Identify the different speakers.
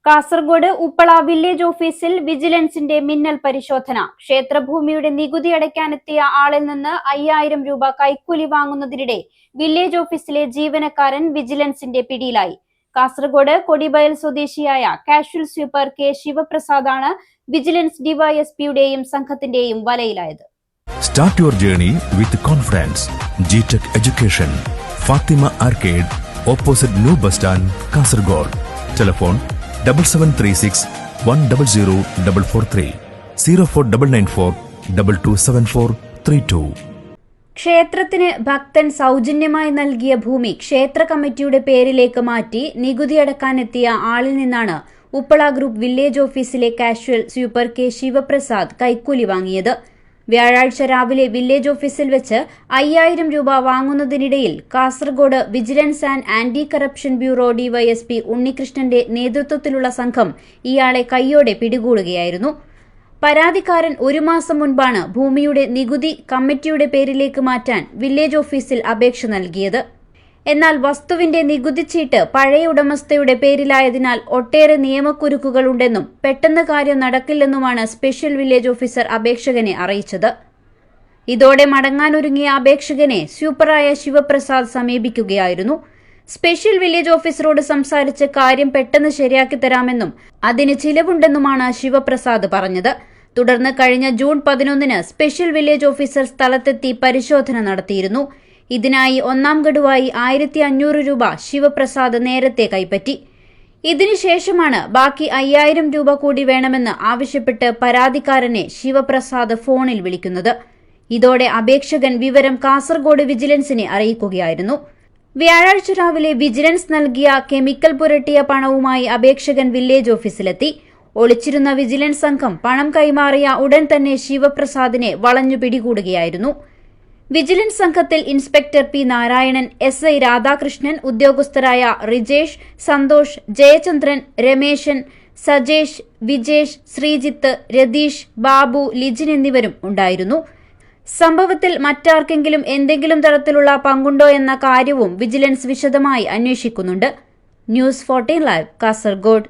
Speaker 1: Kasaragod Uppala village ഓഫീസിൽ വിജിലൻസിന്റെ മിന്നൽ പരിശോധന. ക്ഷേത്രഭൂമിയുടെ നികുതി അടയ്ക്കാനെത്തിയ ആളിൽ നിന്ന് 5000 രൂപ കൈക്കൂലി വാങ്ങുന്നതിനിടെ വില്ലേജ് ഓഫീസിലെ ജീവനക്കാരൻ വിജിലൻസിന്റെ പിടിയിലായി. കാസർഗോഡ് കൊടിബയൽ സ്വദേശിയായ കാഷ്വൽ സ്വീപ്പർ കെ ശിവപ്രസാദാണ് വിജിലൻസ് ഡിവൈഎസ്പിയുടെയും സംഘത്തിന്റെയും വലയിലായത്.
Speaker 2: Start your journey with confidence. GTech Education, Fatima Arcade, opposite New Bus Stand, Kasargod. Telephone 7736 100 443 04994 227432.
Speaker 1: ക്ഷേത്രത്തിന് ഭക്തൻ സൗജന്യമായി നൽകിയ ഭൂമി ക്ഷേത്ര കമ്മിറ്റിയുടെ പേരിലേക്ക് മാറ്റി നികുതി അടക്കാനെത്തിയ ആളിൽ നിന്നാണ് ഉപ്പള ഗ്രൂപ്പ് വില്ലേജ് ഓഫീസിലെ കാഷ്വൽ സ്വീപ്പർ കെ ശിവപ്രസാദ് കൈക്കൂലി വാങ്ങിയത്. വ്യാഴാഴ്ച രാവിലെ വില്ലേജ് ഓഫീസിൽ വെച്ച് 5000 രൂപ വാങ്ങുന്നതിനിടയിൽ Kasaragod vigilance and anti corruption bureau DYSP ഉണ്ണികൃഷ്ണന്റെ നേതൃത്വത്തിലുള്ള സംഘം ഇയാളെ കൈയോടെ പിടികൂടുകയായിരുന്നു. പരാതിക്കാരൻ 1 മാസം മുൻപാണ് ഭൂമിയുടെ നികുതി കമ്മിറ്റിയുടെ പേരിലേക്ക് മാറ്റാൻ വില്ലേജ് ഓഫീസിൽ അപേക്ഷ നൽകിയത്. എന്നാൽ വസ്തുവിന്റെ നികുതി ചീട്ട് പഴയ ഉടമസ്ഥയുടെ പേരിലായതിനാൽ ഒട്ടേറെ നിയമക്കുരുക്കുകൾ ഉണ്ടെന്നും പെട്ടെന്ന് കാര്യം നടക്കില്ലെന്നുമാണ് സ്പെഷ്യൽ വില്ലേജ് ഓഫീസർ അപേക്ഷകനെ അറിയിച്ചത്. ഇതോടെ മടങ്ങാനൊരുങ്ങിയ അപേക്ഷകനെ സ്വീപ്പറായ ശിവപ്രസാദ് സമീപിക്കുകയായിരുന്നു. സ്പെഷ്യൽ വില്ലേജ് ഓഫീസറോട് സംസാരിച്ച് കാര്യം പെട്ടെന്ന് ശരിയാക്കി തരാമെന്നും അതിന് ചിലവുണ്ടെന്നുമാണ് ശിവപ്രസാദ് പറഞ്ഞത്. തുടർന്ന് കഴിഞ്ഞ ജൂൺ 11 സ്പെഷ്യൽ വില്ലേജ് ഓഫീസർ സ്ഥലത്തെത്തി പരിശോധന നടത്തിയിരുന്നു. ഇതിനായി 1ാം ഗഡുവായി 1500 രൂപ ശിവപ്രസാദ് നേരത്തെ കൈപ്പറ്റി. ഇതിനുശേഷമാണ് ബാക്കി 5000 രൂപ കൂടി വേണമെന്ന് ആവശ്യപ്പെട്ട് പരാതിക്കാരനെ ശിവപ്രസാദ് ഫോണിൽ വിളിക്കുന്നത്. ഇതോടെ അപേക്ഷകൻ വിവരം കാസർഗോഡ് വിജിലൻസിനെ അറിയിക്കുകയായിരുന്നു. വ്യാഴാഴ്ച രാവിലെ വിജിലൻസ് നൽകിയ കെമിക്കൽ പുരട്ടിയ പണവുമായി അപേക്ഷകൻ വില്ലേജ് ഓഫീസിലെത്തി. ഒളിച്ചിരുന്ന വിജിലൻസ് സംഘം പണം കൈമാറിയ ഉടൻ തന്നെ ശിവപ്രസാദിനെ വളഞ്ഞു പിടികൂടുകയായിരുന്നു. വിജിലൻസ് സംഘത്തിൽ inspector P Narayanan, SI Radhakrishnan, ഉദ്യോഗസ്ഥരായ റിജേഷ്, സന്തോഷ്, ജയചന്ദ്രൻ, രമേശൻ, സജേഷ്, വിജേഷ്, ശ്രീജിത്ത്, രതീഷ്, ബാബു, ലിജിൻ എന്നിവരും ഉണ്ടായിരുന്നു. സംഭവത്തിൽ മറ്റാർക്കെങ്കിലും എന്തെങ്കിലും തരത്തിലുള്ള പങ്കുണ്ടോ എന്ന കാര്യവും വിജിലൻസ് വിശദമായി അന്വേഷിക്കുന്നുണ്ട്. News 14 live, Kasaragod.